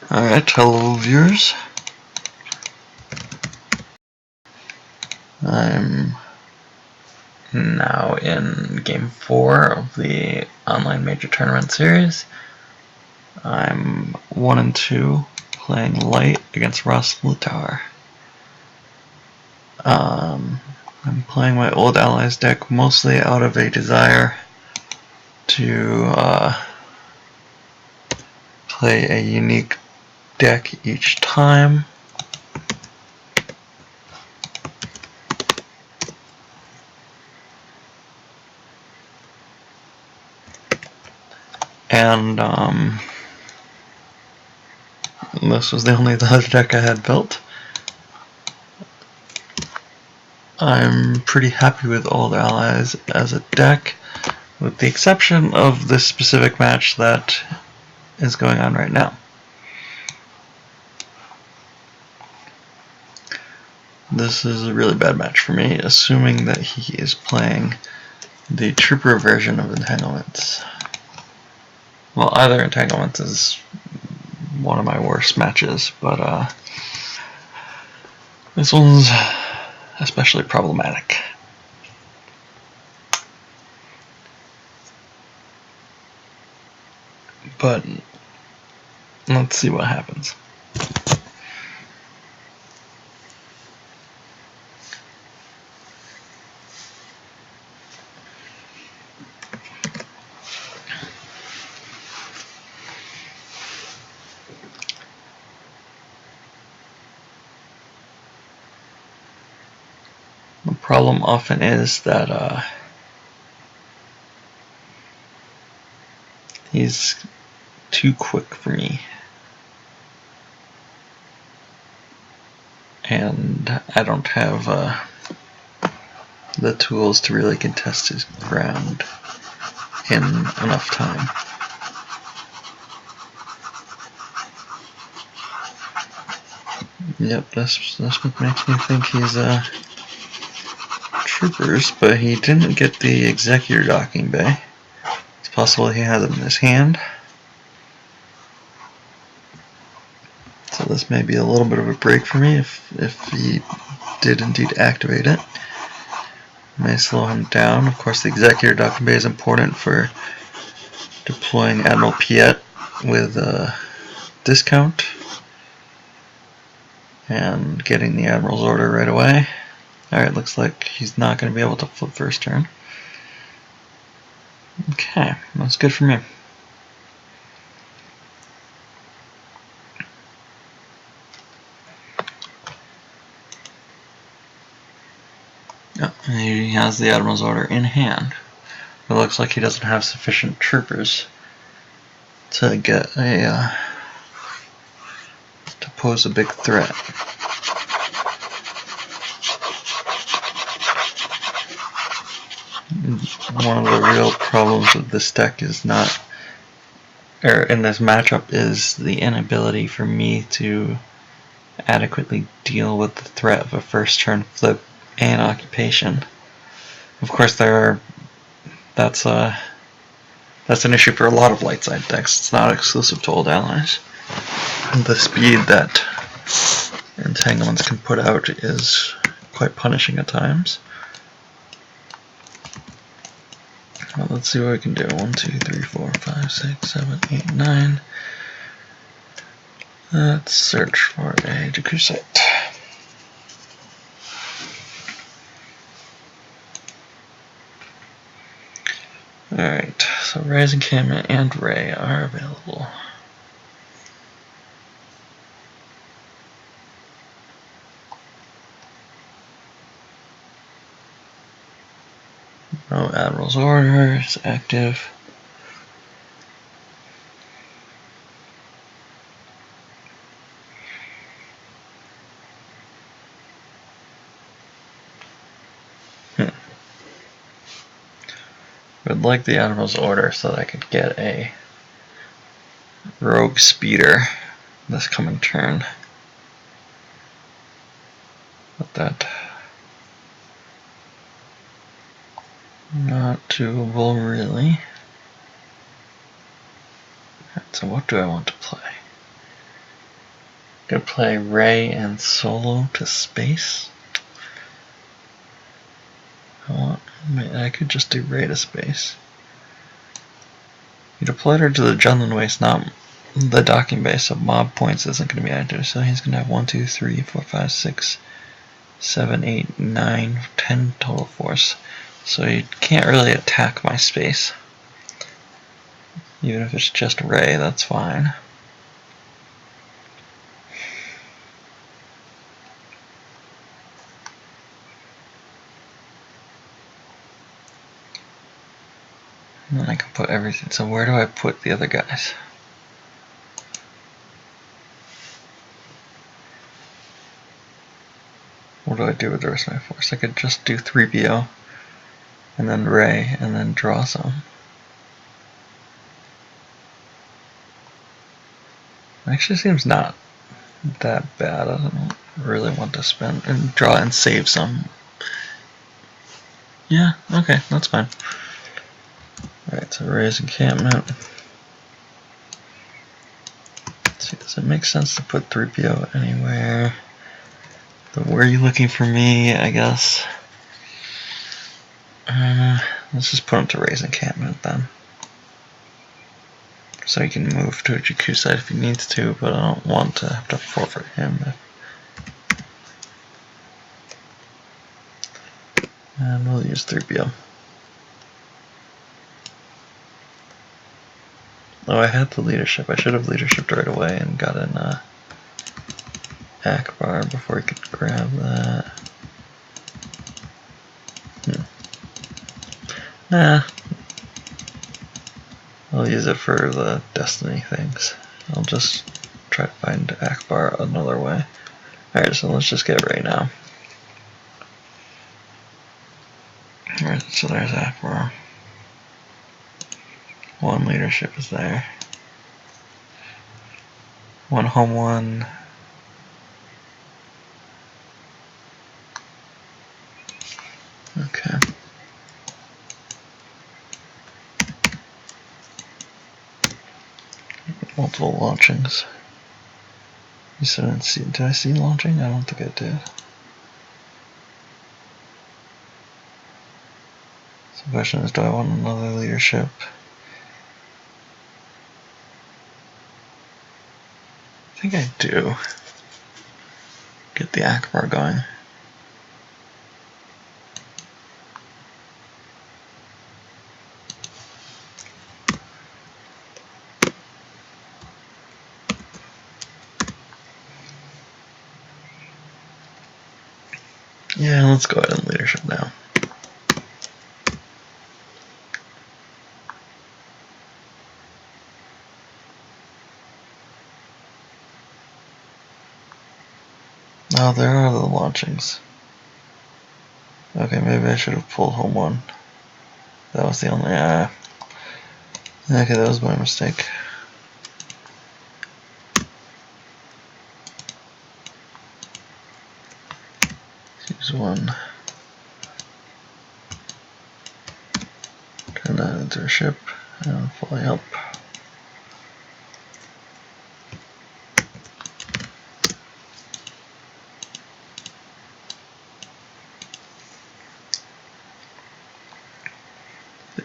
Alright, hello viewers. I'm now in game 4 of the online major tournament series. I'm 1-2 playing light against littauer. I'm playing my old allies deck mostly out of a desire to play a unique deck each time. And this was the only other deck I had built. I'm pretty happy with Old Allies as a deck, with the exception of this specific match that is going on right now. This is a really bad match for me, assuming that he is playing the Trooper version of Entanglements. Well, either Entanglements is one of my worst matches, but this one's especially problematic. But let's see what happens. The problem often is that he's too quick for me, and I don't have the tools to really contest his ground in enough time. Yep, that's what makes me think he's Troopers, but he didn't get the Executor docking bay. It's possible he has it in his hand. So this may be a little bit of a break for me if he did indeed activate it. May slow him down. Of course, the Executor docking bay is important for deploying Admiral Piet with a discount and getting the Admiral's order right away. Alright, looks like he's not going to be able to flip first turn. Okay, that's good for me. Oh, he has the Admiral's order in hand. It looks like he doesn't have sufficient troopers to get a to pose a big threat. One of the real problems with this deck is in this matchup is the inability for me to adequately deal with the threat of a first turn flip and occupation. Of course, that's an issue for a lot of light side decks. It's not exclusive to Old Allies. The speed that Entanglements can put out is quite punishing at times. Well, let's see what we can do. 1, 2, 3, 4, 5, 6, 7, 8, 9. Let's search for a Jakku site. Alright, so Rising Camera and Ray are available. No Admiral's Order is active. Would like the Admiral's Order so that I could get a Rogue Speeder this coming turn. But that not doable really. So what do I want to play? Could play Ray and Solo to space. I could just do Ray to space. He deployed her to the Jundland Waste, not the docking base, so mob points isn't going to be active. So he's going to have 1, 2, 3, 4, 5, 6, 7, 8, 9, 10 total force. So he can't really attack my space. Even if it's just Ray, that's fine. And then I can put everything. So where do I put the other guys? What do I do with the rest of my force? I could just do 3BO and then Ray and then draw some. Actually seems not that bad. I don't really want to spend and draw and save some. Yeah, okay, that's fine. Alright, so Ray's encampment. Let's see, does it make sense to put 3PO anywhere? But where are you looking for me, I guess? Let's just put him to Ray's encampment then. So he can move to a Jakku site if he needs to, but I don't want to have to forfeit him. And we'll use 3PO. Oh, I had the leadership. I should have leadershiped right away and got in Akbar before he could grab that. Nah. I'll use it for the Destiny things. I'll just try to find Akbar another way. Alright, so let's just get Ray now. Alright, so there's Akbar. One leadership is there. One home one. Okay. Multiple launchings. You said I didn't see. Did I see launching? I don't think I did. So the question is, do I want another leadership? I think I do. Get the Akbar going. Yeah, let's go ahead and leadership now. Oh, there are the launchings. Okay, maybe I should have pulled home one. That was the only. Okay, that was my mistake. Use one. Turn that into a ship and fly up.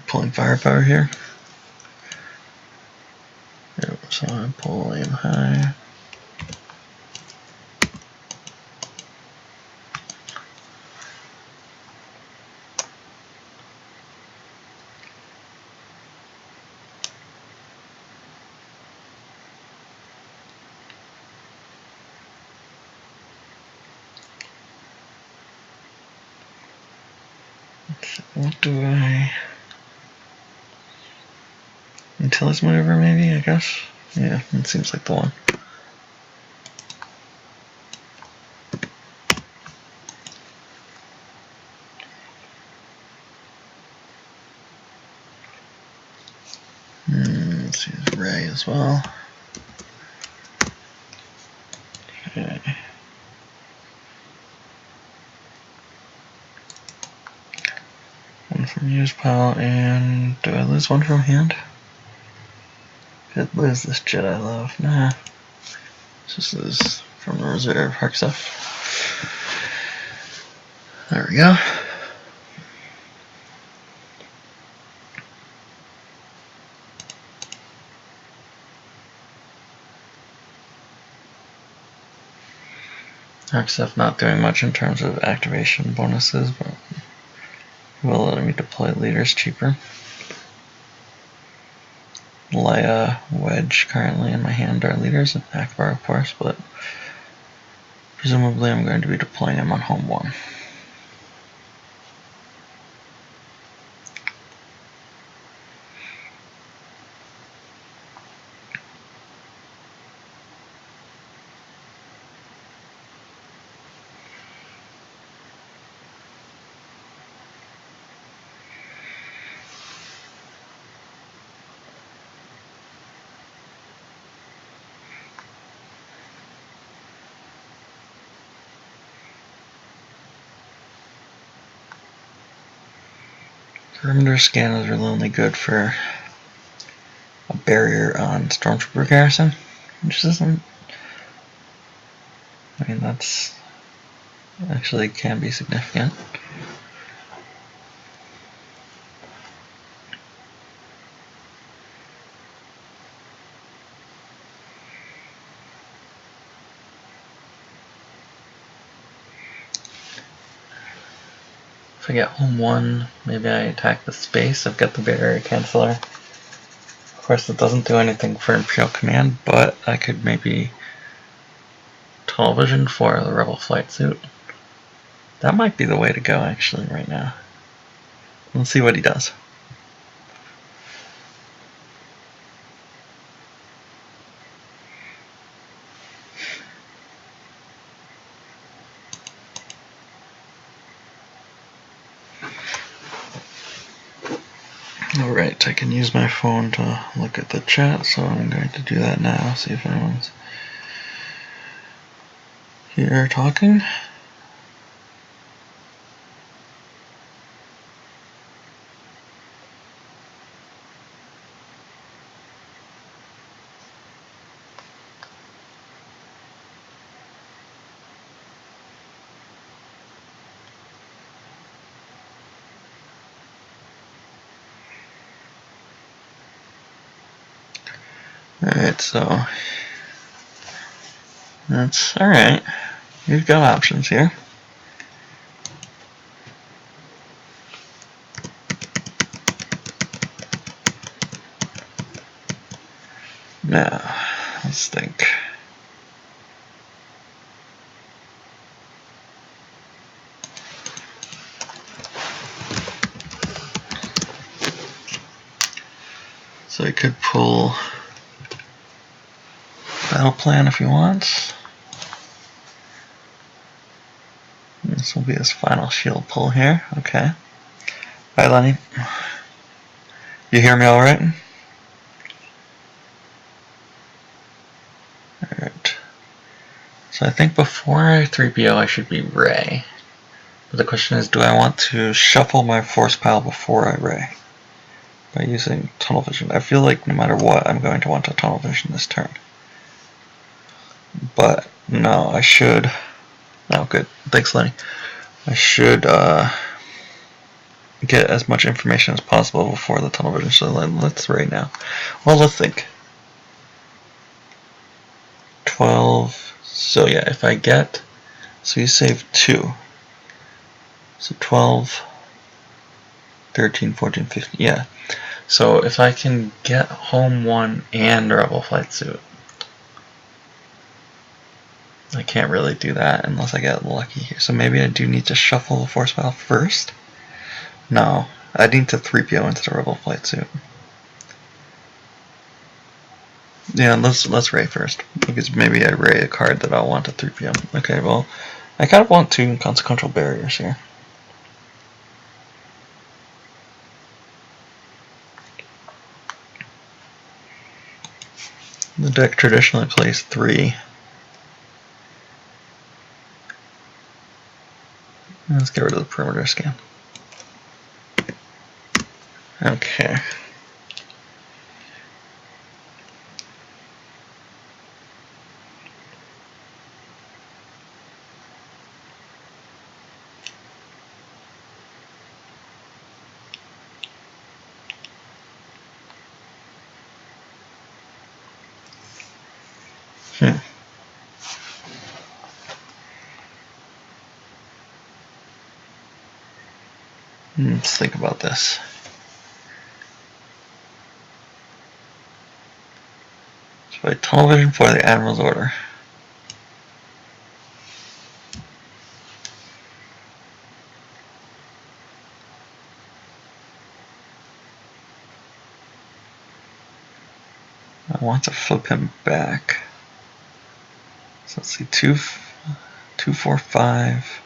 Pulling firepower here. Yep, so I pull aim high. What do I... Intelligence maneuver maybe, I guess? Yeah, it seems like the one. Let's use Ray as well. Okay. One from use pile, and do I lose one from hand? Could lose this jet I love. Nah. Let's just lose from the reserve Hark stuff. There we go. Hark stuff not doing much in terms of activation bonuses, but will let me deploy leaders cheaper. Leia, Wedge currently in my hand are leaders, and Akbar of course, but presumably I'm going to be deploying them on home 1. Perimeter scan is really only good for a barrier on Stormtrooper garrison, which isn't. I mean, that's actually can be significant. If I get home 1, maybe I attack the space. I've got the barrier canceller. Of course, it doesn't do anything for Imperial Command, but I could maybe tunnel vision for the Rebel flight suit. That might be the way to go, actually, right now. Let's see what he does. Alright, I can use my phone to look at the chat, so I'm going to do that now, see if anyone's here talking. Alright, so that's alright. You've got options here. Now, let's think. So I could pull battle plan if he wants. This will be his final shield pull here. Okay. Bye, Lenny. You hear me all right? Alright. So I think before I 3PO I should be Rey. But the question is, do I want to shuffle my force pile before I Rey? By using tunnel vision. I feel like no matter what, I'm going to want to tunnel vision this turn. But no, I should. Oh, good. Thanks, Lenny. I should get as much information as possible before the tunnel vision. So let's Rey now. Well, let's think. 12. So yeah, if I get, so you save 2. So 12, 13, 14, 15. Yeah. So if I can get home 1 and Rebel flight suit, I can't really do that unless I get lucky here. So maybe I do need to shuffle the force pile first. No, I need to 3PO into the Rebel flight suit. Yeah, let's Rey first, because maybe I Rey a card that I want to 3PO. Okay, well, I kind of want 2 inconsequential barriers here. The deck traditionally plays 3. Let's get rid of the perimeter scan. Okay. Let's think about this. So I tunnel vision for the Admiral's order. I want to flip him back. So let's see, 2, 4, 5,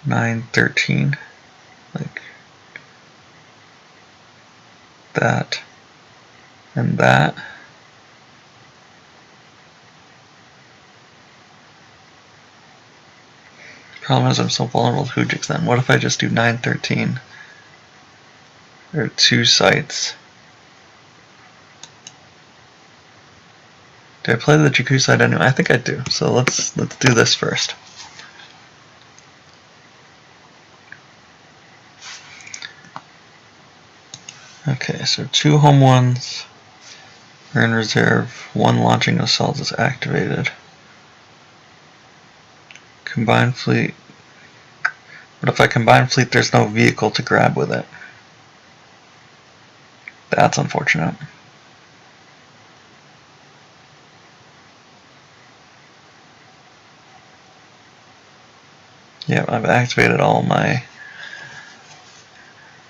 9, 13. Like that and that. Problem is I'm so vulnerable to Hujix then. What if I just do 9, 13? There are 2 sites. Do I play the Jakku side anyway? I think I do. So let's do this first. Okay, so 2 home ones are in reserve. 1 launching assault is activated. Combined fleet. But if I combine fleet, there's no vehicle to grab with it. That's unfortunate. Yep, I've activated all my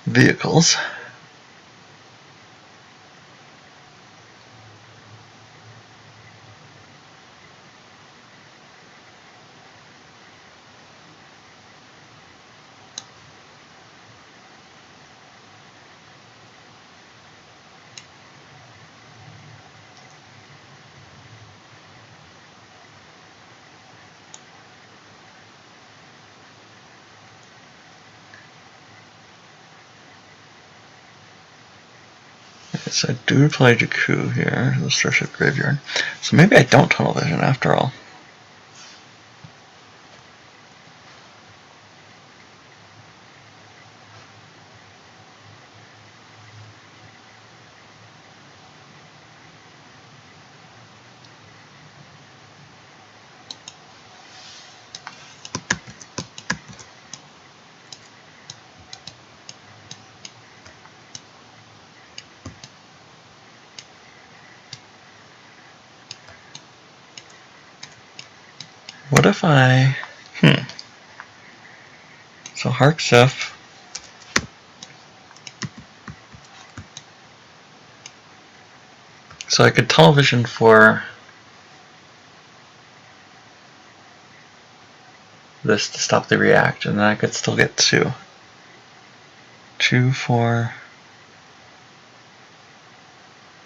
vehicles. Okay, so I do play Jakku here, the Starship Graveyard. So maybe I don't tunnel vision after all. What if I... So Hark Seth. So I could tunnel vision for this to stop the react, and then I could still get 2. 2, 4...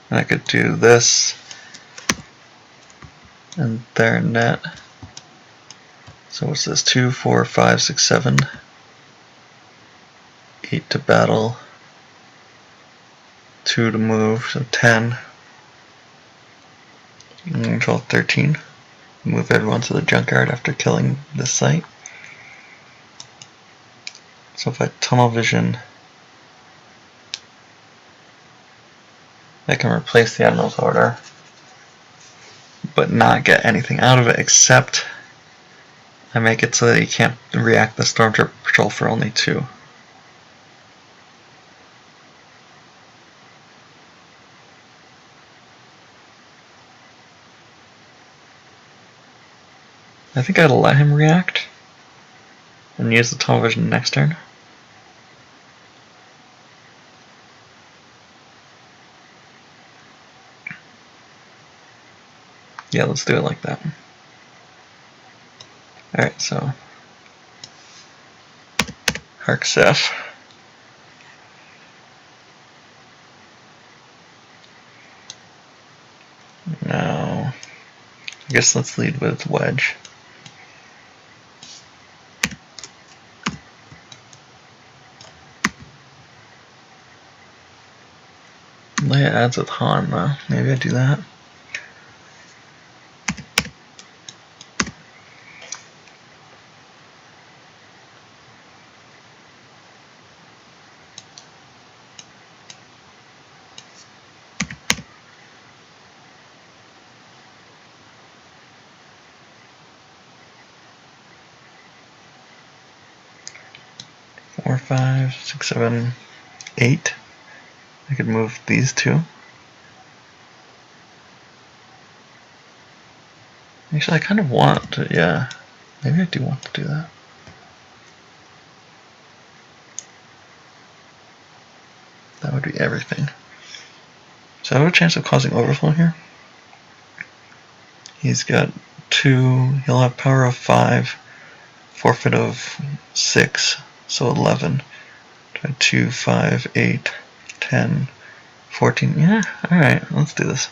And I could do this and their net. So what's this? 2, 4, 5, 6, 7. 8 to battle. 2 to move, so 10. 12, 13. Move everyone to the junkyard after killing this site. So if I tunnel vision, I can replace the Admiral's order, but not get anything out of it except I make it so that you can't react the Stormtrooper patrol for only 2. I think I'd let him react and use the tunnel vision next turn. Yeah, let's do it like that. Alright, so Hark Seth. Now, I guess let's lead with Wedge. Leia adds with Han, though. Maybe I do that. 4, 5, 6, 7, 8. I could move these two. Actually, I kind of want to, yeah. Maybe I do want to do that. That would be everything. So I have a chance of causing overflow here. He's got 2, he'll have power of 5, forfeit of 6, so 11. 2, 5, 8, 10, 14. Yeah, alright, let's do this.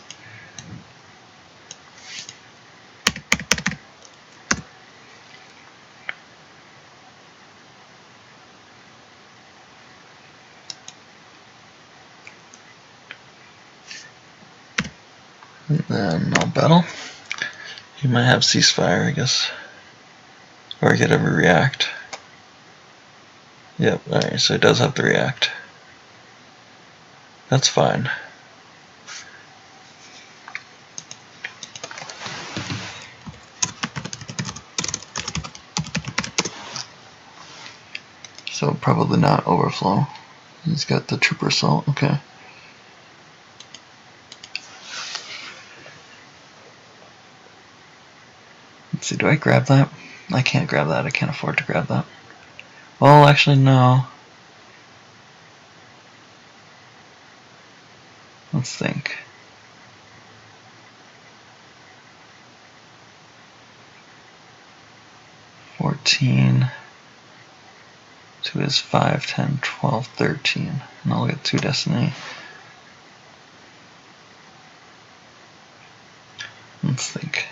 And then I'll battle. He might have ceasefire, I guess. Or get every react. Yep, alright, so he does have to react. That's fine. So probably not overflow. He's got the trooper assault, okay. Let's see, do I grab that? I can't grab that, I can't afford to grab that. Well, actually, no. Let's think. $14 to his 5, 10, 12, 13. And I'll get 2 destiny. Let's think.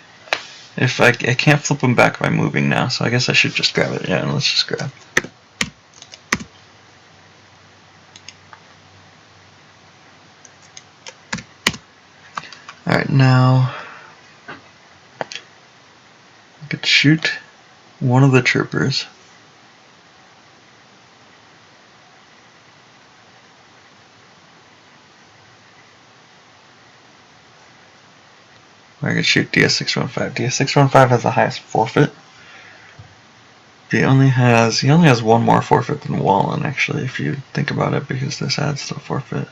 If I can't flip him back by moving now, so I guess I should just grab it. Yeah, let's just grab. Alright, now I could shoot one of the troopers. Or I could shoot DS615. DS615 has the highest forfeit. He only has one more forfeit than Wallen, actually, if you think about it, because this adds to the forfeit.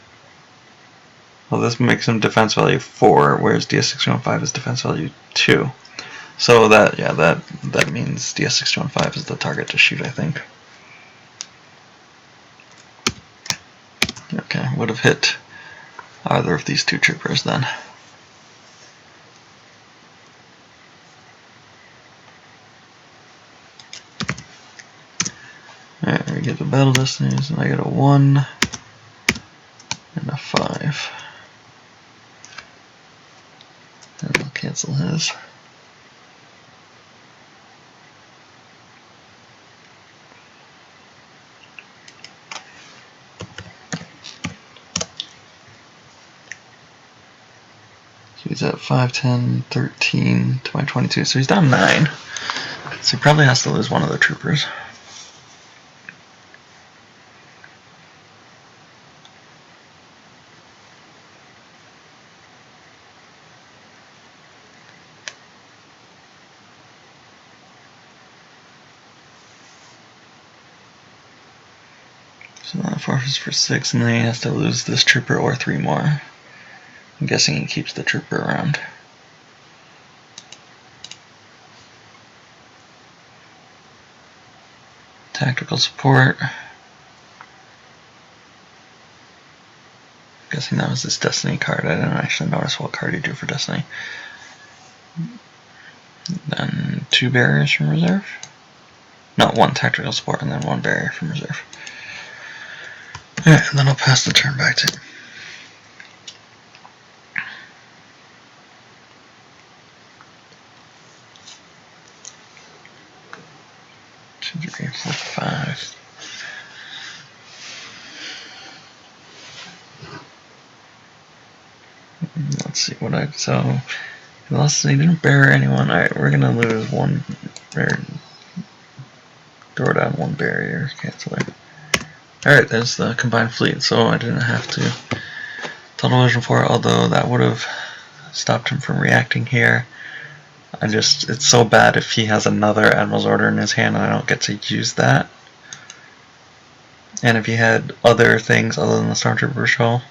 Well, this makes him defense value 4, whereas DS615 is defense value 2. So that means DS615 is the target to shoot, I think. Okay, would have hit either of these 2 troopers then. Alright, we get the battle destinies, and I get a 1 and a 5. And I'll cancel his. So he's at 5, 10, 13 to my 22. So he's down 9. So he probably has to lose one of the troopers. So that forfeits for 6, and then he has to lose this trooper or 3 more. I'm guessing he keeps the trooper around. Tactical support. I'm guessing that was his Destiny card. I didn't actually notice what card he drew for Destiny. Then 2 barriers from reserve. No, 1 tactical support and then 1 barrier from reserve. Alright, and then I'll pass the turn back to him. 2, 3, 4, 5. Let's see what I so unless he didn't bear anyone. Alright, we're gonna lose 1 or throw down 1 barrier, cancel it. Alright, there's the combined fleet, so I didn't have to tunnel vision for it, although that would have stopped him from reacting here. It's so bad if he has another Admiral's Order in his hand and I don't get to use that. And if you had other things other than the Stormtrooper Patrol.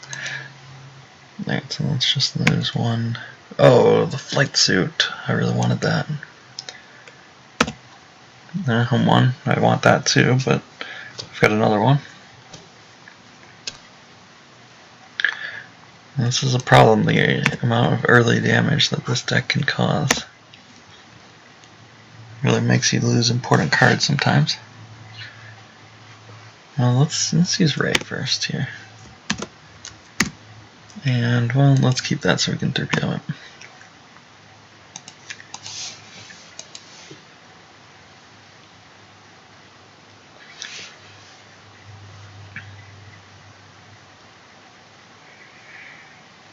Alright, so let's just lose one. Oh, the flight suit. I really wanted that. Home one. I want that too, but I've got another one. This is a problem, the amount of early damage that this deck can cause. Really makes you lose important cards sometimes. Well, let's use Ray first here. And, well, let's keep that so we can 3PO it.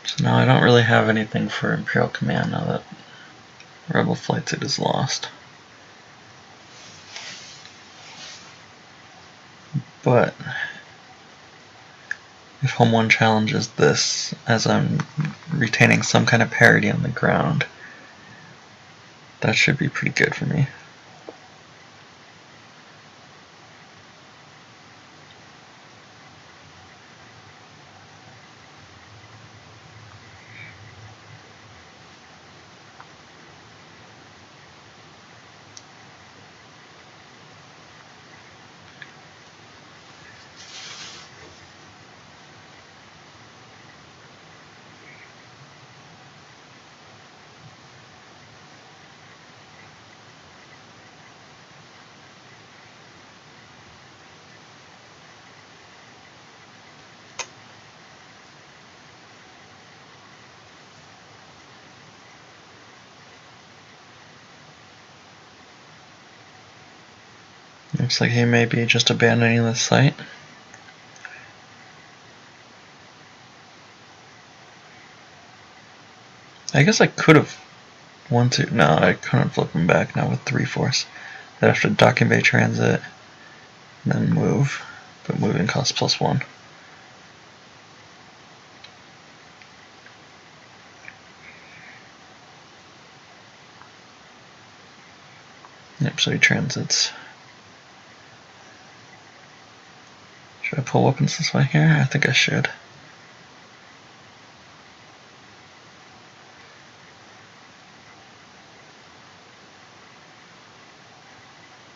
So now I don't really have anything for Imperial Command now that Rebel Flight Suit is lost. But if Home 1 challenges this as I'm retaining some kind of parity on the ground, that should be pretty good for me. Looks like he may be just abandoning the site. I guess I could have wanted to. No, I couldn't flip him back now with 3-force. I'd have to docking bay transit, and then move. But moving costs +1. Yep, so he transits. Should I pull weapons this way here? I think I should.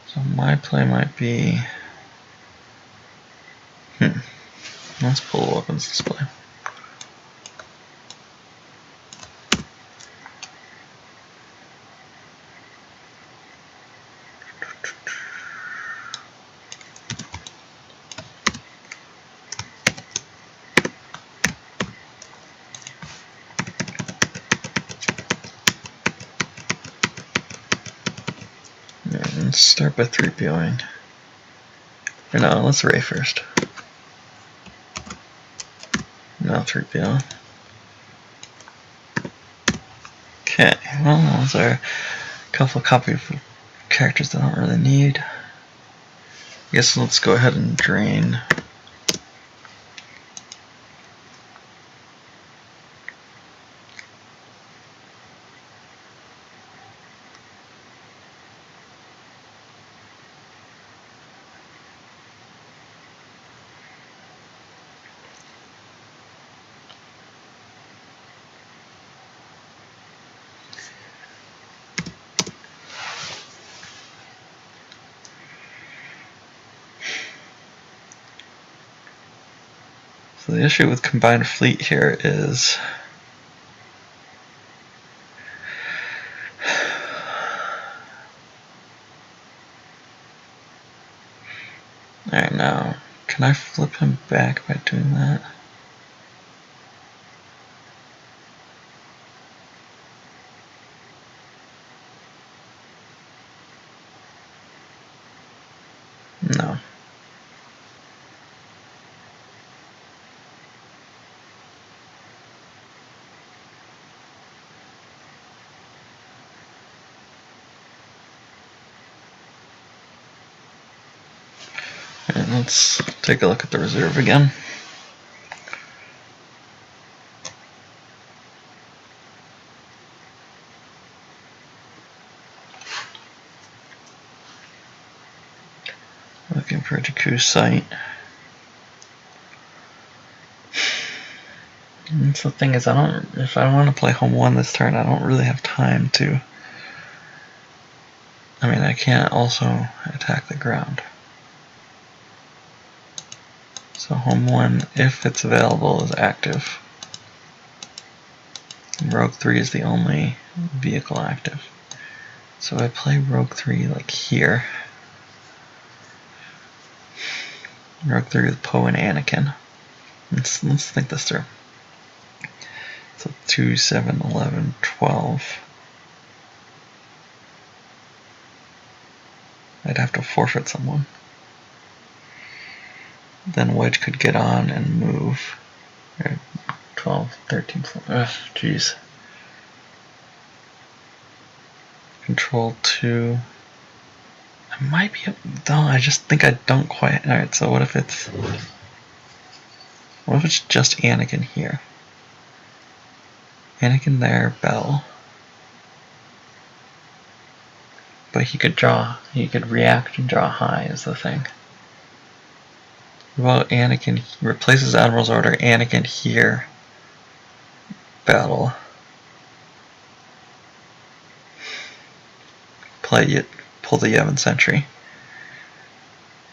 So my play might be... Let's pull weapons this way. Let's start by 3POing. Or no, let's Ray first. No 3PO. Okay, well, those are a couple of copies of characters that I don't really need. I guess let's go ahead and drain. So the issue with combined fleet here is alright, now can I flip him back by doing that? No. Alright, let's take a look at the reserve again. Looking for a Jakku site. That's the thing is, if I want to play home 1 this turn, I don't really have time to. I mean, I can't also attack the ground. So home 1, if it's available, is active. Rogue 3 is the only vehicle active. So I play Rogue 3 like here. Rogue 3 with Poe and Anakin. Let's think this through. So 2, 7, 11, 12. I'd have to forfeit someone. Then Wedge could get on and move. 12, 13, 14. Jeez. Control 2. I might be able. No, I just think I don't quite. Alright, so what if it's just Anakin here? Anakin there, Bell. But he could react and draw high is the thing. Well, Anakin replaces Admiral's Order, Anakin here, battle. Pull the Yevon Sentry.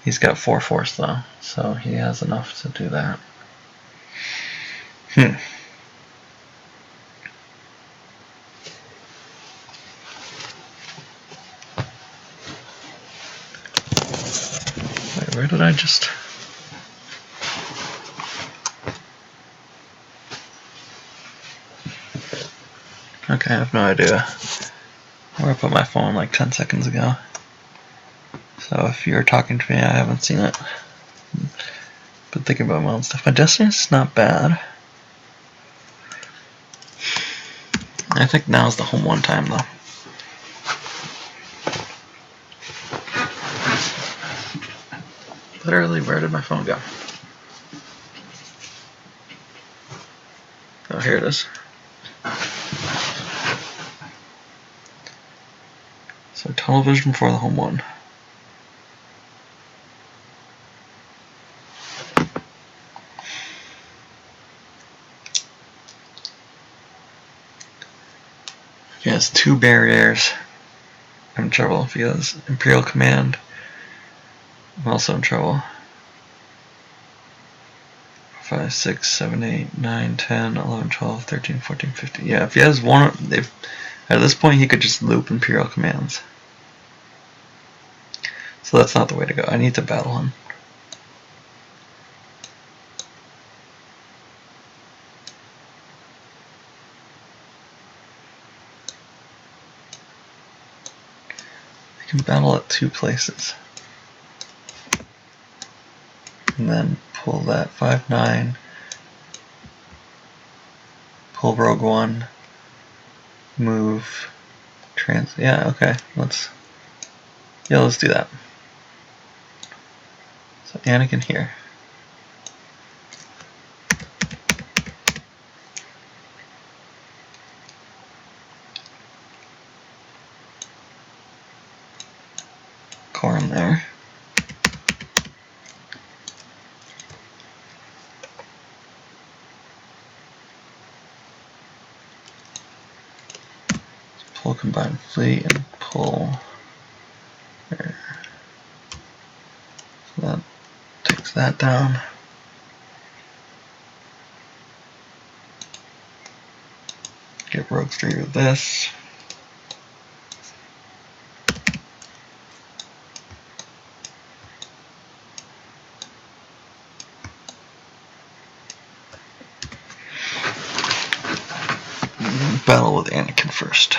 He's got 4 force though, so he has enough to do that. Wait, where did I just... Okay, I have no idea where I put my phone like 10 seconds ago. So if you're talking to me, I haven't seen it. But thinking about my own stuff. My Destiny's not bad. I think now's the home 1 time though. Literally, where did my phone go? Oh, here it is. So tunnel vision for the home 1. He has 2 barriers. I'm in trouble. If he has Imperial Command, I'm also in trouble. 5, 6, 7, 8, 9, 10, 11, 12, 13, 14, 15. Yeah, if he has one, at this point he could just loop Imperial Commands. So that's not the way to go. I need to battle him. I can battle at 2 places. And then pull that 5, 9. Pull Rogue 1. Move. Yeah, okay. Let's do that. So Anakin here. Corn there. Pull combined fleet and pull there. So that takes that down. Get Rogue 3 with this. Battle with Anakin first.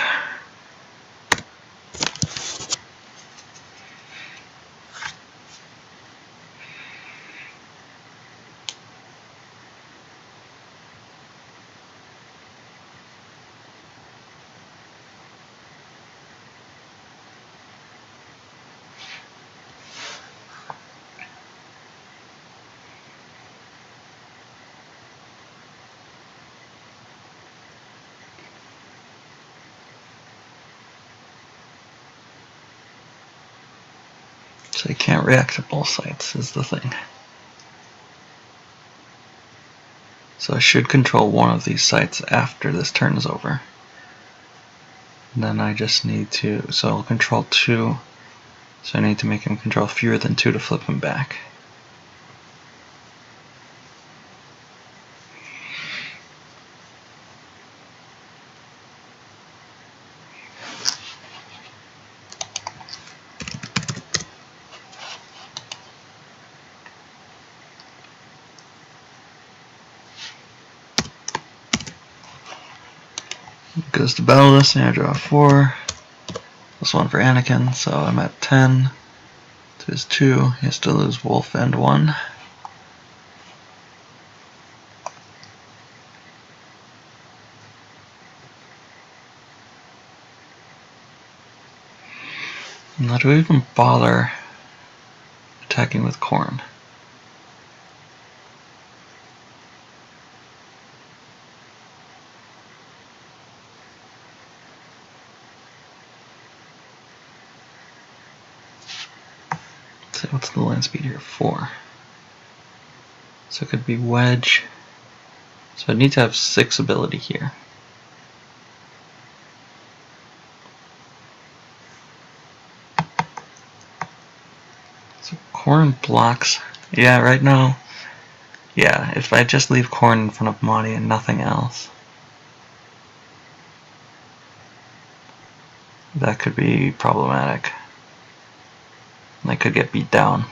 So you can't react to both sides is the thing. So I should control one of these sites after this turn is over. And then I just need to, so I'll control 2, so I need to make him control fewer than 2 to flip him back. Goes to battle this, and I draw 4. Plus 1 for Anakin, so I'm at 10. To his 2, he has to lose Wolf and 1. Now, do we even bother attacking with Khorne? So what's the land speed here? 4. So it could be Wedge. So I need to have 6 ability here. So Khorne blocks. Yeah, right now. Yeah, if I just leave Khorne in front of Mahdi and nothing else, that could be problematic. I could get beat down.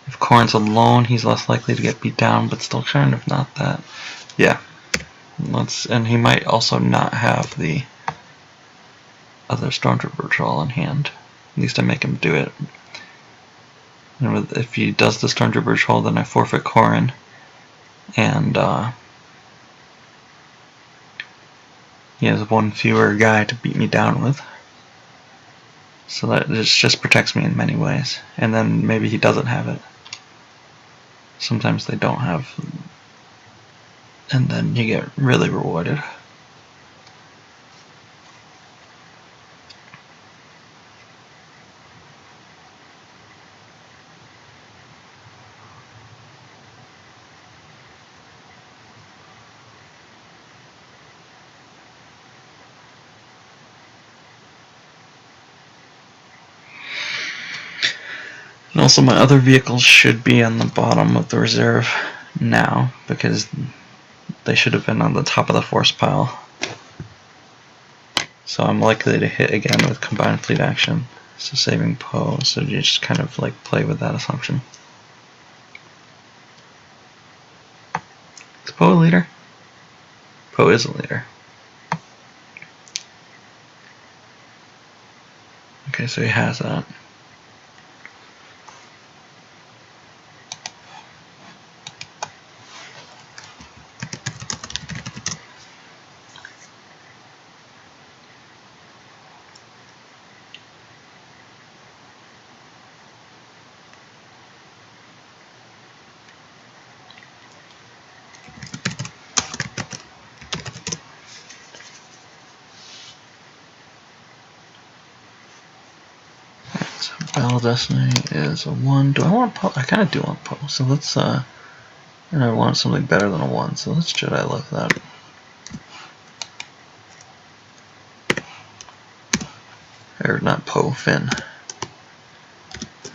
If Khorne's alone, he's less likely to get beat down, but still kind of not that. Yeah. And he might also not have the other Stormtrooper Patrol in hand. At least I make him do it. And if he does the Stormtrooper Patrol, then I forfeit Khorne. And he has 1 fewer guy to beat me down with. So that just protects me in many ways. And then maybe he doesn't have it. Sometimes they don't have. And then you get really rewarded. And also my other vehicles should be on the bottom of the reserve now, because they should have been on the top of the force pile. So I'm likely to hit again with combined fleet action. So saving Poe, so you just kind of like play with that assumption. Is Poe a leader? Poe is a leader. Okay, so he has that. Battle Destiny is a 1. Do I want Poe? I kind of do want Poe. So let's, and I want something better than a 1. So let's Jedi left that. Or not Poe, Finn.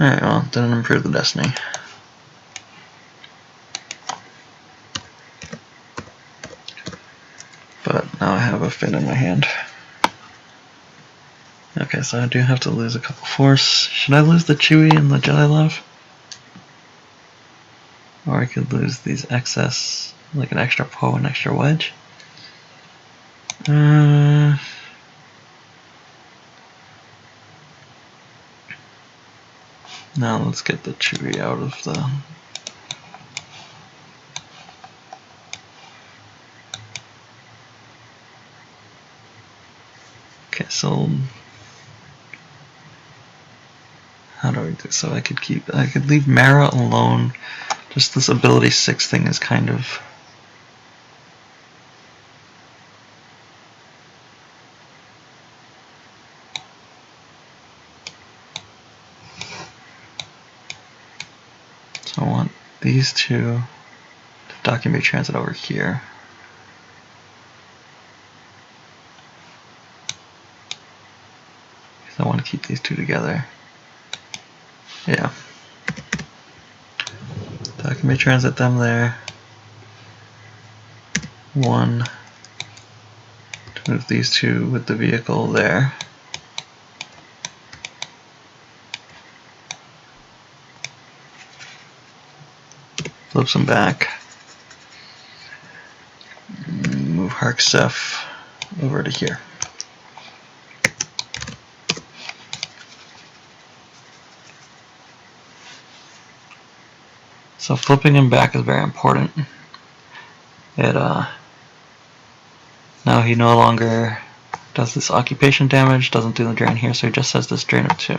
Alright, well, didn't improve the Destiny. But now I have a Finn in my hand. Okay, so I do have to lose a couple Force. Should I lose the Chewie and the Jedi Love? Or I could lose these excess, like an extra Poe and extra Wedge. Now let's get the Chewie out of the... Okay, so... How do I do? So I could leave Mara alone. Just this ability 6 thing is kind of... So I want these 2 to document transit over here. Because I want to keep these two together. Yeah. Document transit them there. 1 to move these two with the vehicle there. Flips them back. Move HarkSef over to here. So flipping him back is very important. It now he no longer does this occupation damage, doesn't do the drain here, so he just has this drain of 2.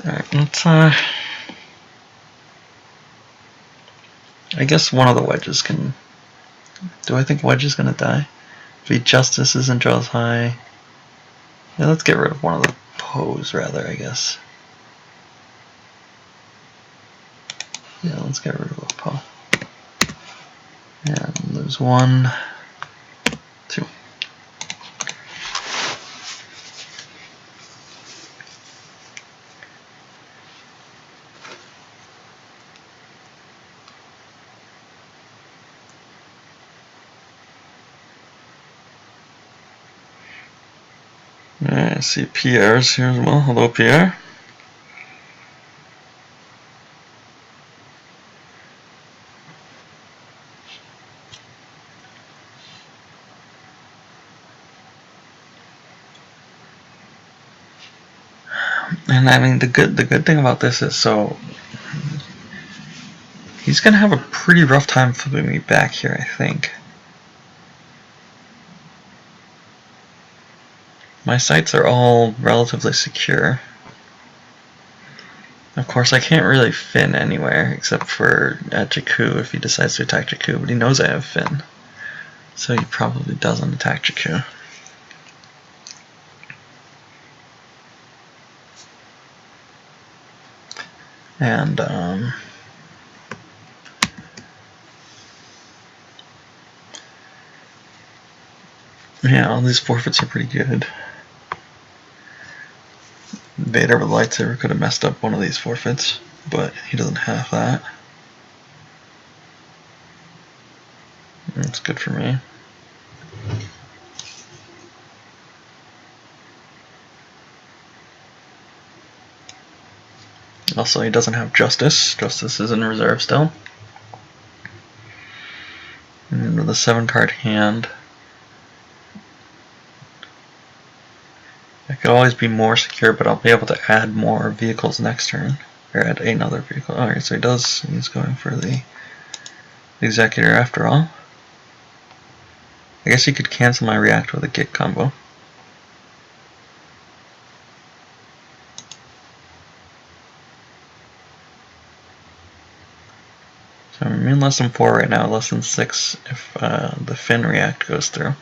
Alright, let's I guess one of the wedges can. Do I think wedge is gonna die? If he justices and draws high. Yeah, let's get rid of one of the pose rather, I guess. Yeah, let's get rid of a Poe. And lose 1, 2. Alright, I see Pierre's here as well. Hello, Pierre. And I mean, the good thing about this is, so he's gonna have a pretty rough time flipping me back here, I think. My sites are all relatively secure. Of course, I can't really fin anywhere except for at Jakku if he decides to attack Jakku, but he knows I have fin, so he probably doesn't attack Jakku. And yeah, all these forfeits are pretty good. Vader with lightsaber could have messed up one of these forfeits, but he doesn't have that. That's good for me. Also, he doesn't have Justice. Justice is in reserve still. And with a 7-card hand, I could always be more secure, but I'll be able to add more vehicles next turn. Or add another vehicle. Alright, so he's going for the Executor after all. I guess he could cancel my react with a Git combo. So I'm in less than 4 right now, less than 6 if the Finn react goes through.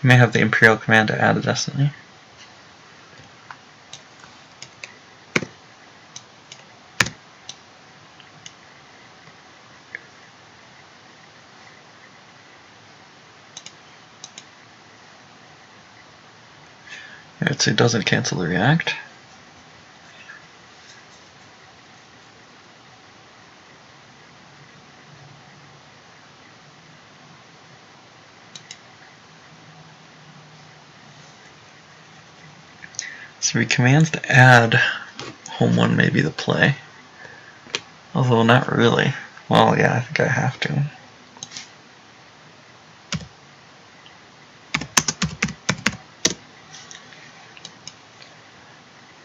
You may have the Imperial command to add a Destiny. Alright, so it doesn't cancel the react. So he commands to add home 1 may be the play. Although not really. Well, yeah, I think I have to.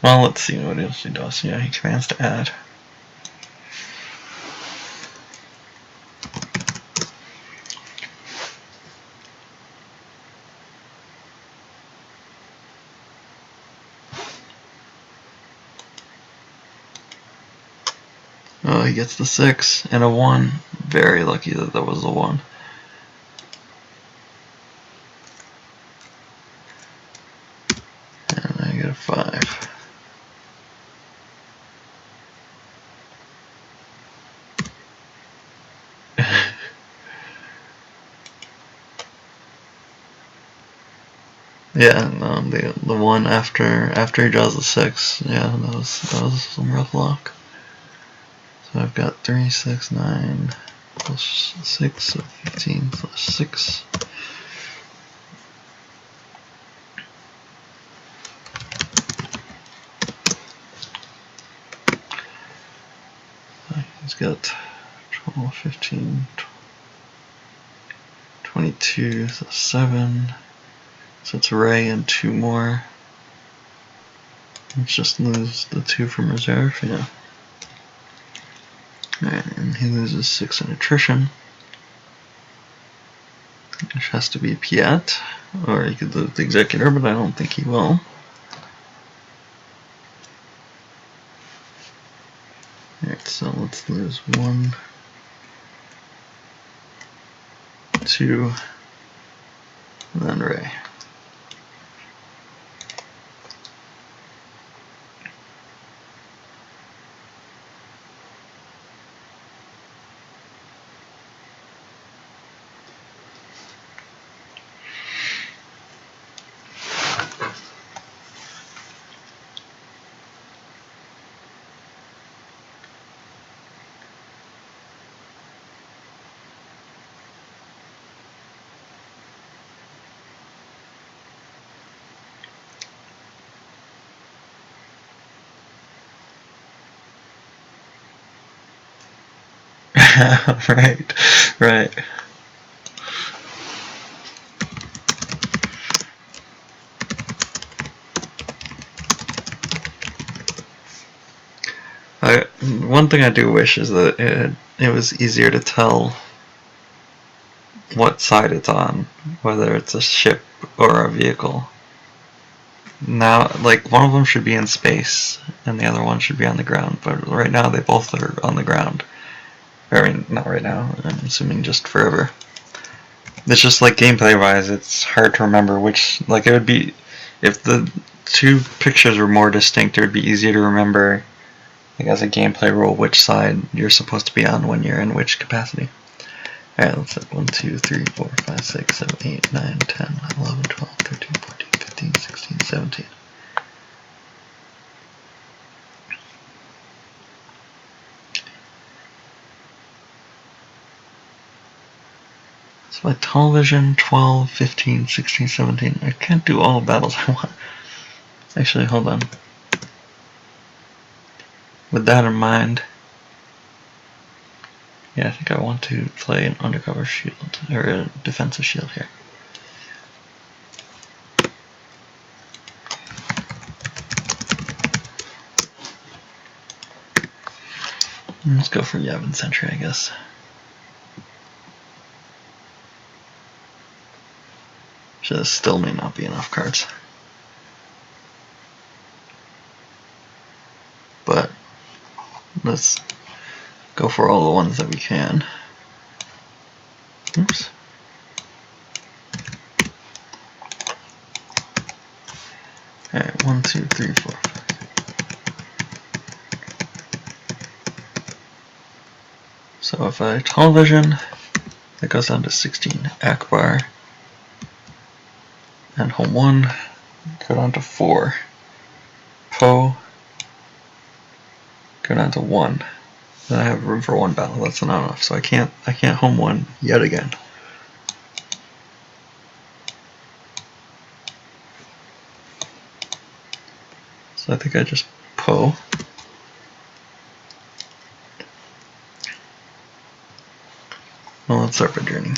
Well, let's see what else he does. Yeah, he commands to add. Oh, he gets the 6 and a 1. Very lucky that that was the 1. And I get a 5. Yeah, no, the one after he draws the 6. Yeah, that was some rough luck. So I've got 3, 6, 9 plus 6, so 15 plus 6. He's got 12, 15, 22, so 7. So it's Ray and 2 more. Let's just lose the 2 from reserve, yeah. Alright, and he loses 6 in attrition, which has to be Piat, or he could lose the executor, but I don't think he will. Alright, so let's lose 1, 2, and then Ray. Right. One thing I do wish is that it was easier to tell what side it's on, whether it's a ship or a vehicle. Now, like, one of them should be in space and the other one should be on the ground, but right now they both are on the ground. I mean, not right now, I'm assuming just forever. It's just like gameplay wise, it's hard to remember which, like, it would be, if the 2 pictures were more distinct, it would be easier to remember, like, as a gameplay rule, which side you're supposed to be on when you're in which capacity. Alright, let's set 1, 2, 3, 4, 5, 6, 7, 8, 9, 10, 11, 12, 13, 14, 15, 16, 17. So my television, 12, 15, 16, 17. I can't do all the battles I want. Actually, hold on. With that in mind, yeah, I think I want to play an undercover shield, or a defensive shield here. Let's go for Yavin Sentry, I guess. Just still may not be enough cards. But let's go for all the ones that we can. Oops. Alright, 1, 2, 3, 4, 5. So if I television, that goes down to 16. Akbar and home 1 go down to 4. Poe go down to 1. Then I have room for 1 battle. That's not enough, so I can't home 1 yet again. So I think I just Poe. Well, let's start by journey.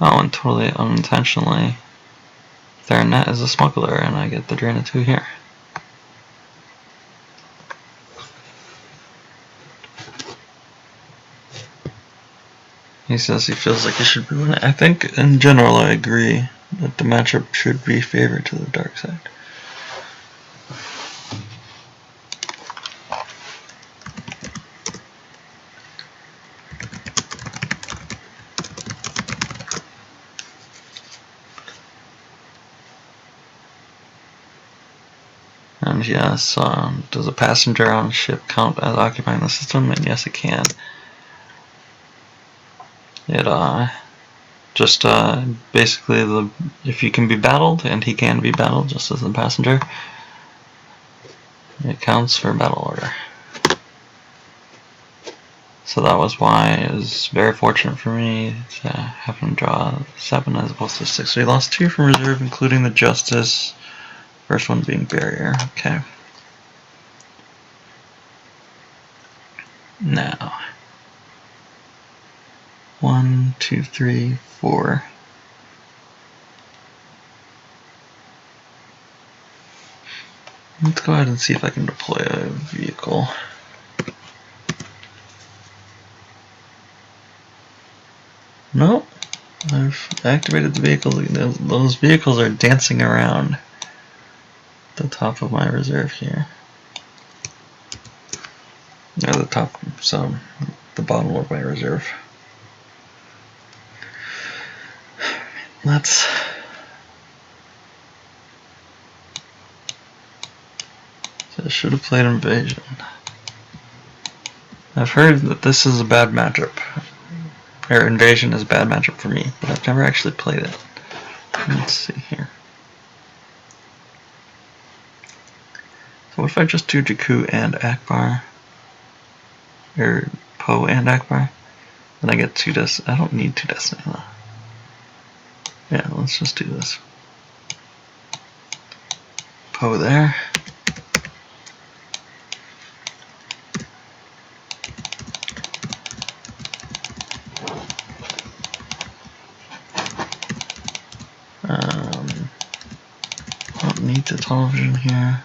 Oh, and totally unintentionally, Theranet is a smuggler, and I get the drain of 2 here. He says he feels like he should be winning. I think, in general, I agree that the matchup should be favored to the dark side. And yes, does a passenger on a ship count as occupying the system? And yes, it can. It just basically if you can be battled, and he can be battled just as a passenger, it counts for battle order. So that was why it was very fortunate for me to have him draw 7 as opposed to 6. So he lost 2 from reserve, including the Justice. First one being Barrier. Okay. Now, 1, 2, 3, 4. Let's go ahead and see if I can deploy a vehicle. Nope. I've activated the vehicles. Those vehicles are dancing around the top of my reserve here. Or the top, so the bottom of my reserve. Let's I should have played Invasion. I've heard that this is a bad matchup. Or Invasion is a bad matchup for me, but I've never actually played it. Let's see here. So what if I just do Jakku and Akbar? Or Poe and Akbar? Then I get 2 Destiny. I don't need 2 Destiny though. Yeah, let's just do this. Poe there. Don't need the television here.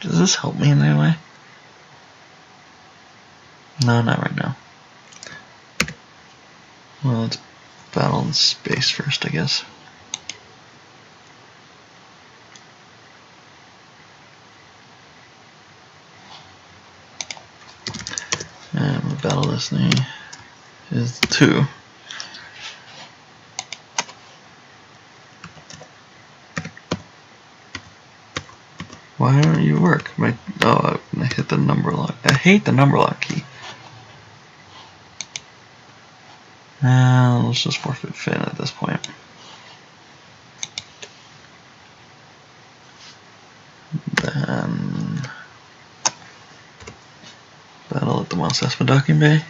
Does this help me in any way? No, not right now. Well, let's battle in space first, I guess. And the battle destiny is 2. Why don't you work? Oh, I hit the number lock. I hate the number lock key. Let's just forfeit Finn at this point. Then battle at the Mos Espa docking bay.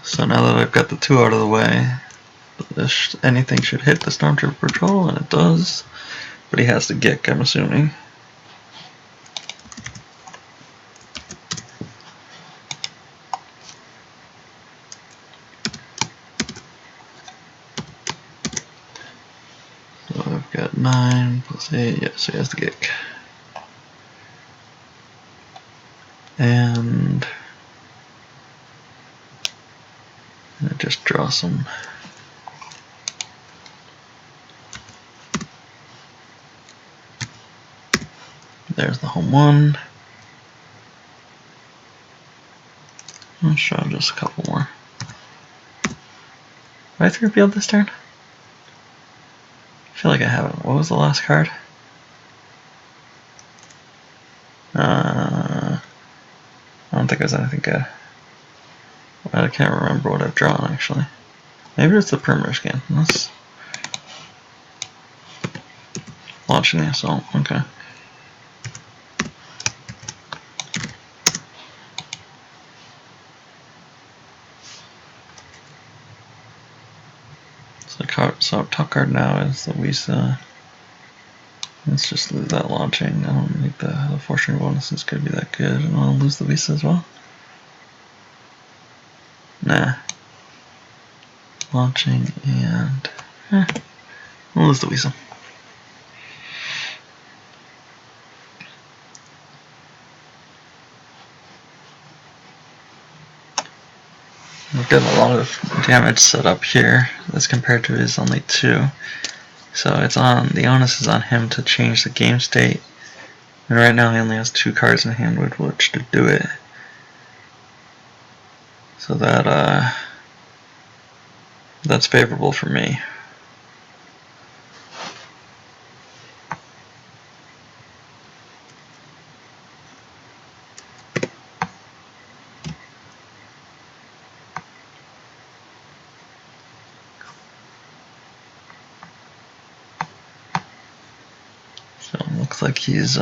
So now that I've got the 2 out of the way, anything should hit the Stormtrooper patrol, and it does. But he has to Gick, I'm assuming. So I've got 9 plus 8, yeah, so he has to Gick. And I just draw some. There's the home 1. Let's draw just a couple more. Have I 3PO'd this turn? I feel like I haven't. What was the last card? I don't think it was anything good. I can't remember what I've drawn actually. Maybe it's the perimeter scan. Let's launching the assault. Okay. So top card now is the Visa. Let's just lose that launching. I don't think the fortune bonus is going to be that good, and I'll lose the Visa as well. Nah. Launching and we'll lose the Visa. We've got a lot of damage set up here as compared to his only 2. So it's on, the onus is on him to change the game state And right now he only has 2 cards in hand with which to do it. So that's favorable for me. So it looks like he's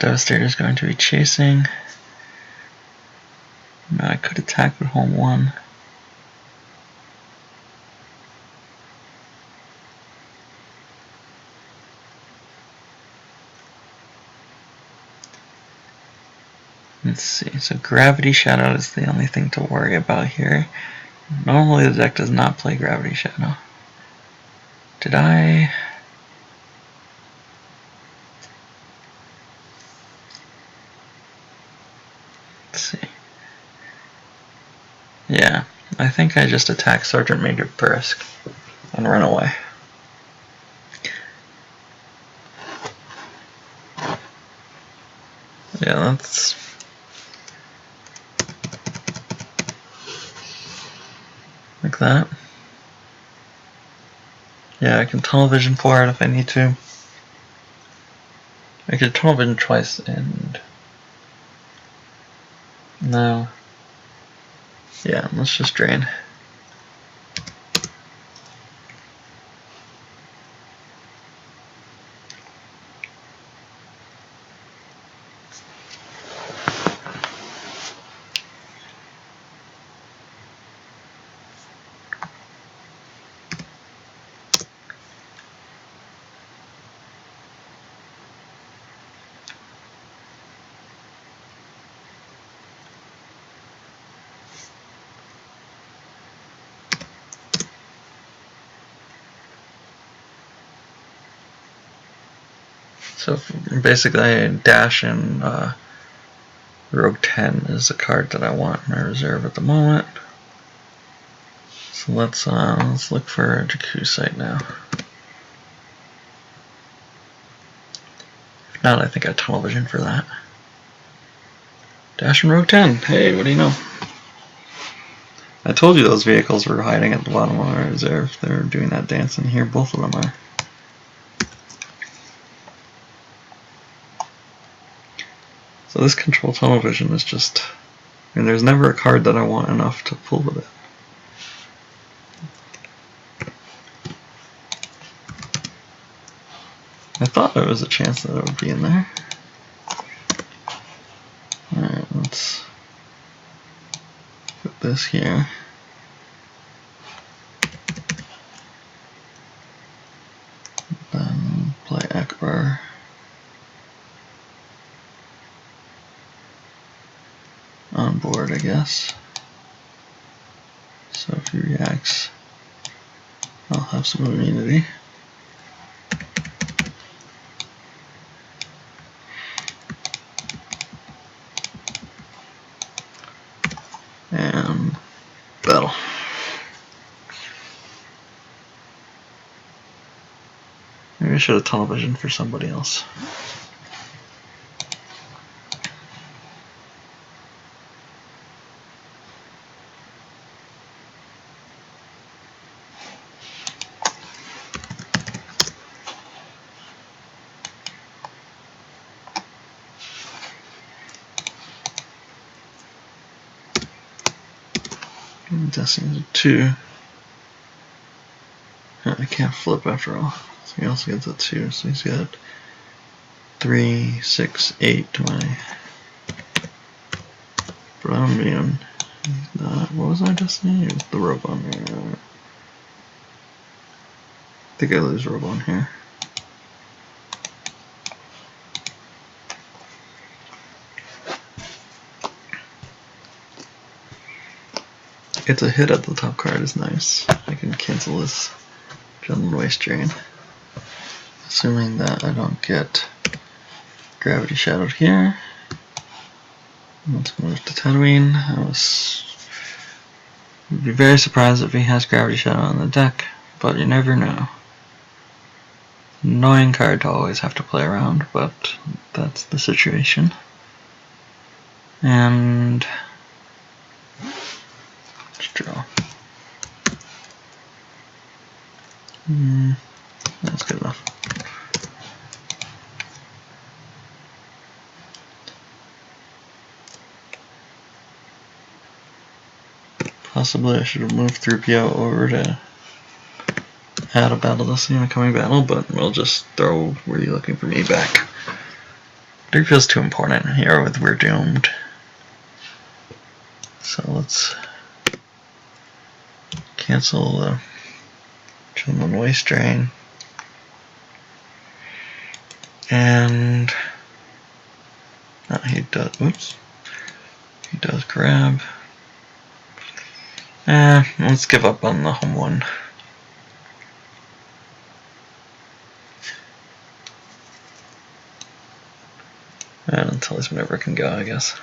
Devastator's going to be chasing. Now I could attack with home 1. Let's see, so Gravity Shadow is the only thing to worry about here. Normally the deck does not play Gravity Shadow. Did I? Let's see. Yeah, I think I just attack Sergeant Major Bursk and run away. Yeah, that's... like that. Yeah, I can tunnel vision for it if I need to. I could tunnel vision twice and... no. Yeah, let's just drain. So basically I dash in Rogue 10 is the card that I want in my reserve at the moment. So let's look for a Jakku site now. If not, I think I tunnel vision for that. Dash in Rogue 10. Hey, what do you know? I told you those vehicles were hiding at the bottom of my reserve. They're doing that dance in here. Both of them are. So this control tunnel vision is just... I mean, there's never a card that I want enough to pull with it. I thought there was a chance that it would be in there. Alright, let's put this here. Then play Akbar. On board, I guess. So if he reacts, I'll have some immunity. And battle. Maybe I should have tunnel vision for somebody else. Destiny's a 2. I can't flip after all. So he also gets a 2. So he's got 3, 6, 8 to my Brownian. What was my destiny? It was the Robon here. I think I lose Robon here. It's a hit at the top card is nice. I can cancel this Gentleman Waste Drain. Assuming that I don't get Gravity Shadowed here. Let's move to Tatooine. Would be very surprised if he has Gravity Shadow on the deck, but you never know. Annoying card to always have to play around, but that's the situation. And let's draw. That's good enough. Possibly I should have moved 3PO over to add a battle destiny in a coming battle, but we'll just throw Were You Looking For Me back. 3PO's too important here with We're Doomed. So let's cancel the Children Waste Drain. And he does grab. Let's give up on the home one. And until he's whenever it can go, I guess.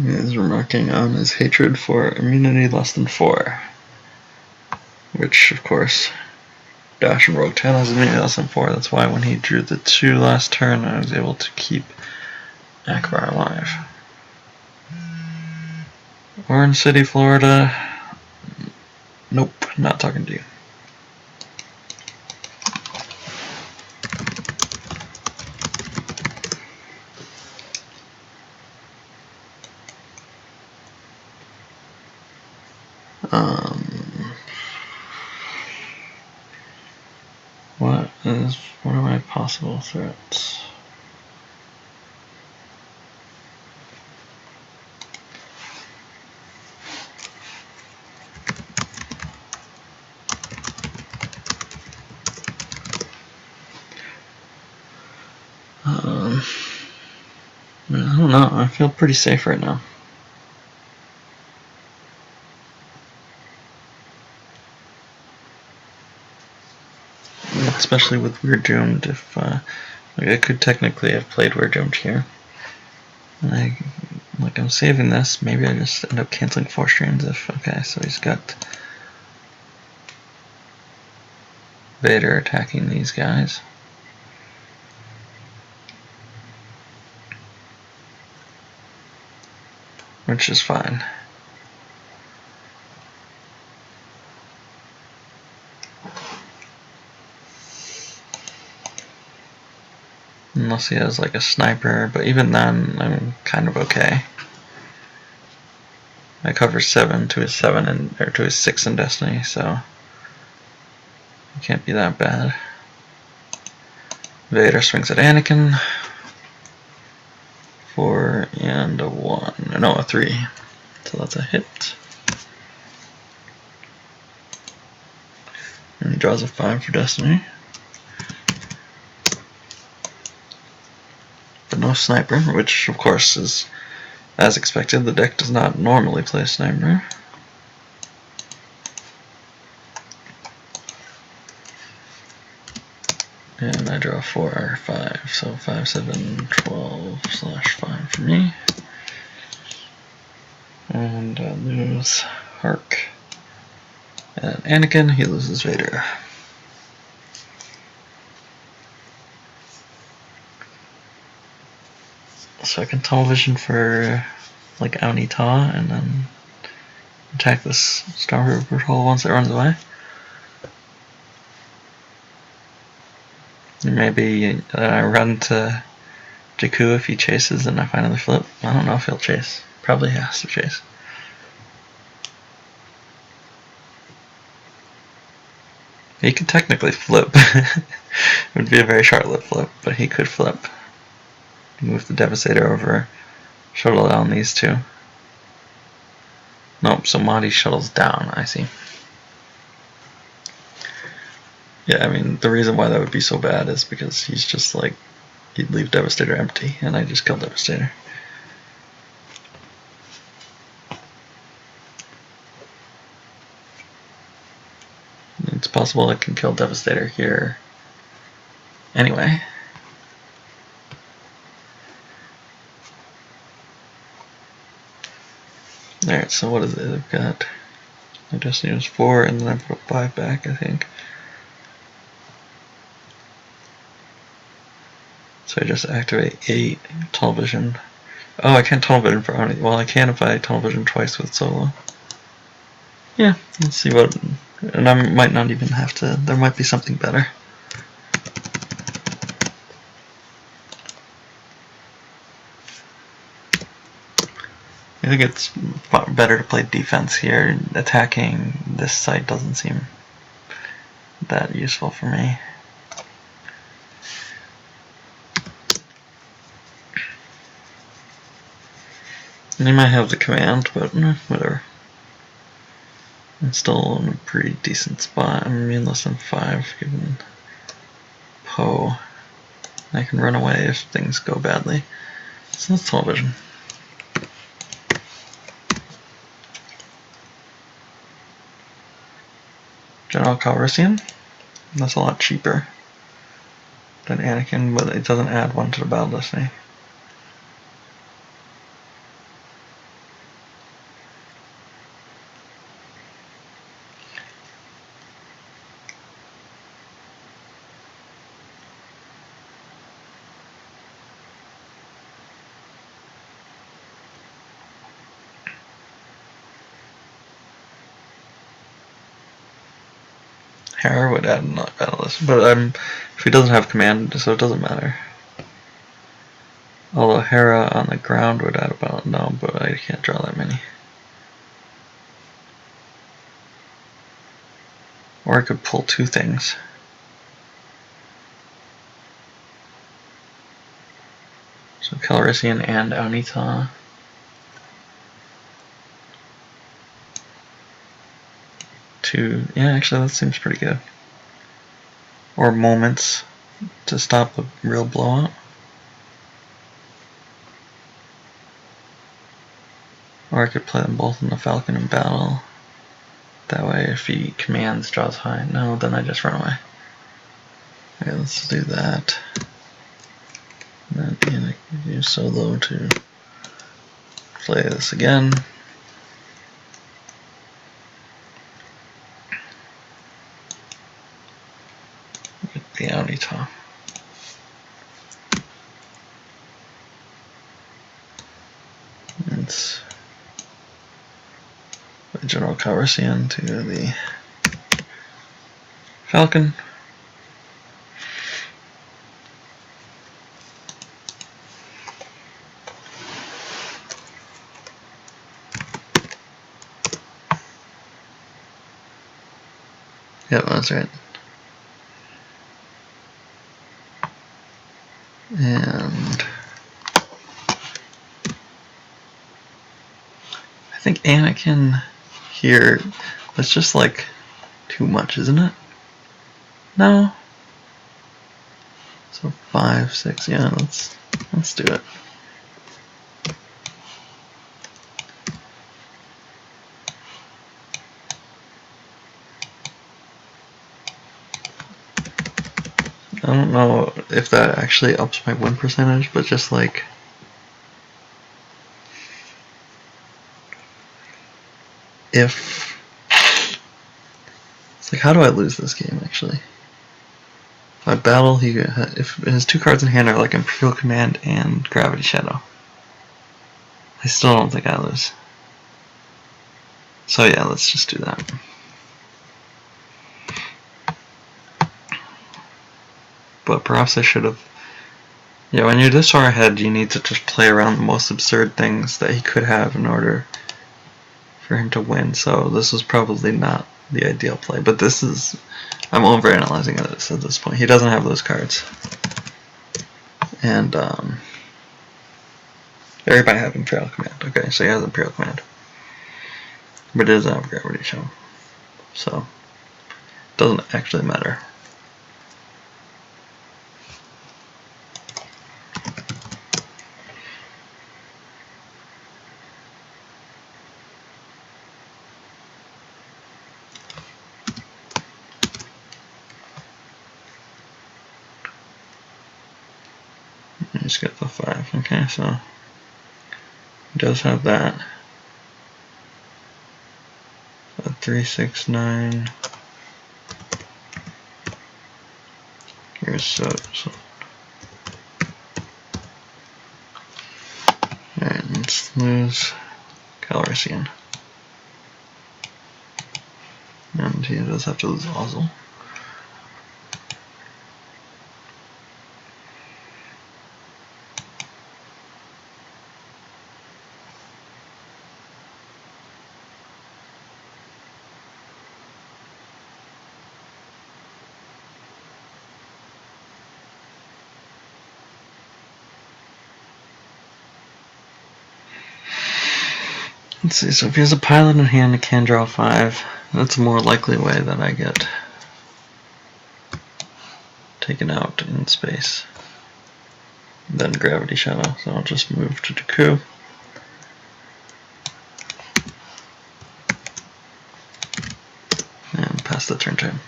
He is remarking on his hatred for immunity less than 4. Which, of course, Dash and Rogue 10 has immunity less than 4. That's why when he drew the 2 last turn, I was able to keep Akbar alive. Orange City, Florida. Nope, not talking to you. What are my possible threats? I don't know, I feel pretty safe right now. Especially with We're Doomed, if I could technically have played We're Doomed here. And I'm saving this, maybe I just end up canceling 4 streams if, okay, so he's got Vader attacking these guys. Which is fine. Unless he has like a sniper, but even then I'm kind of okay. I cover 7 to his 7 or to his 6 in Destiny, so it can't be that bad. Vader swings at Anakin. 4 and a 1. No, a 3. So that's a hit. And he draws a 5 for Destiny. But no sniper, which of course is as expected. The deck does not normally play sniper. And I draw 4 or 5, so 5, 7, 12 / 5 for me. And I lose Hark. And Anakin, he loses Vader. So I can tunnel vision for like Aunita and then attack this Starfleet Patrol once it runs away. Maybe run to Jakku, if he chases and I finally flip. I don't know if he'll chase. Probably has to chase. He could technically flip. It would be a very short-lived flip, but he could flip. Move the Devastator over, shuttle down these two. Nope, so Monty shuttles down, I see. Yeah, I mean, the reason why that would be so bad is because he's just like, he'd leave Devastator empty, and I just killed Devastator. It's possible I can kill Devastator here anyway. Alright, so what is it? I've got my Destiny was 4, and then I put 5 back, I think. So I just activate 8 tunnel vision. Oh, I can't tunnel vision for Oni. Well, I can if I tunnel vision twice with solo. Yeah, let's see what. And I might not even have to. There might be something better. I think it's better to play defense here. Attacking this site doesn't seem that useful for me. And he might have the command, but whatever. I'm still in a pretty decent spot. I'm immune less than 5 given Poe. I can run away if things go badly. So that's tunnel vision. General Calrissian. That's a lot cheaper than Anakin, but it doesn't add 1 to the battle destiny. Hera would add not battle list, but if he doesn't have command, so it doesn't matter. Although Hera on the ground would add a battle, no, but I can't draw that many. Or I could pull 2 things. So Calrissian and Onita. Yeah, actually that seems pretty good. Or moments to stop a real blowout. Or I could play them both in the Falcon in battle. That way if he commands draws high. No, then I just run away. Okay, let's do that. And then I can use solo to play this again. The Onita. It's the General Calrissian to the Falcon. Yep, that's right. And I think Anakin here, that's just like too much, isn't it? No? So 5, 6, yeah, let's do it. I don't know if that actually ups my win percentage, but just like if it's like, how do I lose this game actually? If I battle, if his 2 cards in hand are like Imperial Command and Gravity Shadow, I still don't think I lose. So yeah, let's just do that. But perhaps I should have Yeah, when you're this far ahead, you need to just play around the most absurd things that he could have in order for him to win. So this was probably not the ideal play, but this is, I'm overanalyzing this at this point. He doesn't have those cards. And, everybody have Imperial Command. Okay, so he has Imperial Command. But it doesn't have Gravity Show. So, it doesn't actually matter. Just get the 5. Okay, so he does have that. 3, 6, 9. Here's so. Alright, let's lose Calrissian. And he does have to lose Ozzel. Let's see, so if he has a pilot in hand, it can draw 5. That's a more likely way that I get taken out in space than Gravity Shadow. So I'll just move to Dooku. And pass the turn time.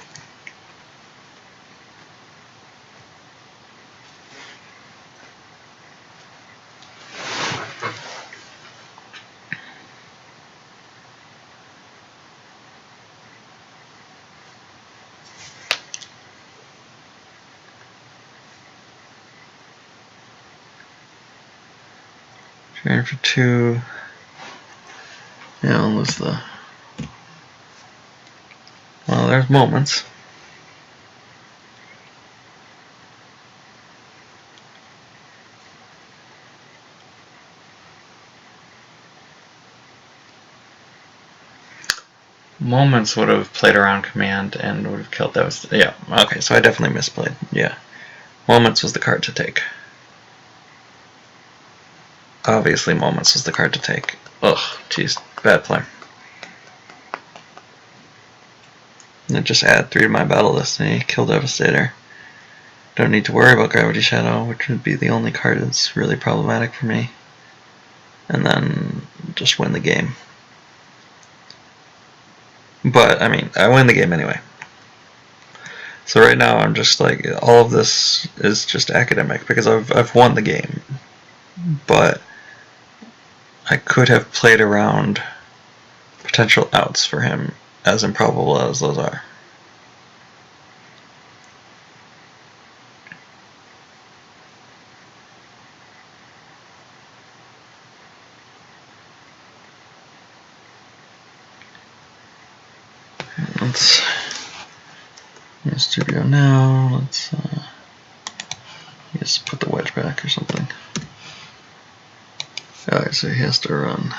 Train for 2. Yeah, I'll lose the. Well, there's moments. Moments would have played around command and would have killed those. Yeah, okay, so I definitely misplayed. Yeah. Moments was the card to take. Obviously, Moments was the card to take. Ugh, jeez, bad play. And just add 3 to my battle list and kill Devastator. Don't need to worry about Gravity Shadow, which would be the only card that's really problematic for me. And then just win the game. But, I mean, I win the game anyway. So right now I'm just like, all of this is just academic because I've won the game. But I could have played around potential outs for him, as improbable as those are. Let's studio now. Let's just put the wedge back or something. Alright, so he has to run.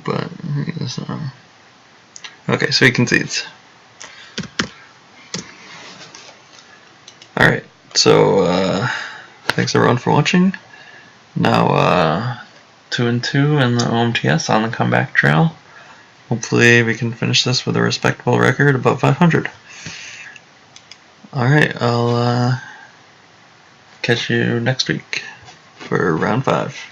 But he is, okay, so he concedes. Alright, so thanks everyone for watching. Now 2-2 in the OMTS on the comeback trail. Hopefully we can finish this with a respectable record above 500. Alright, I'll catch you next week for round 5.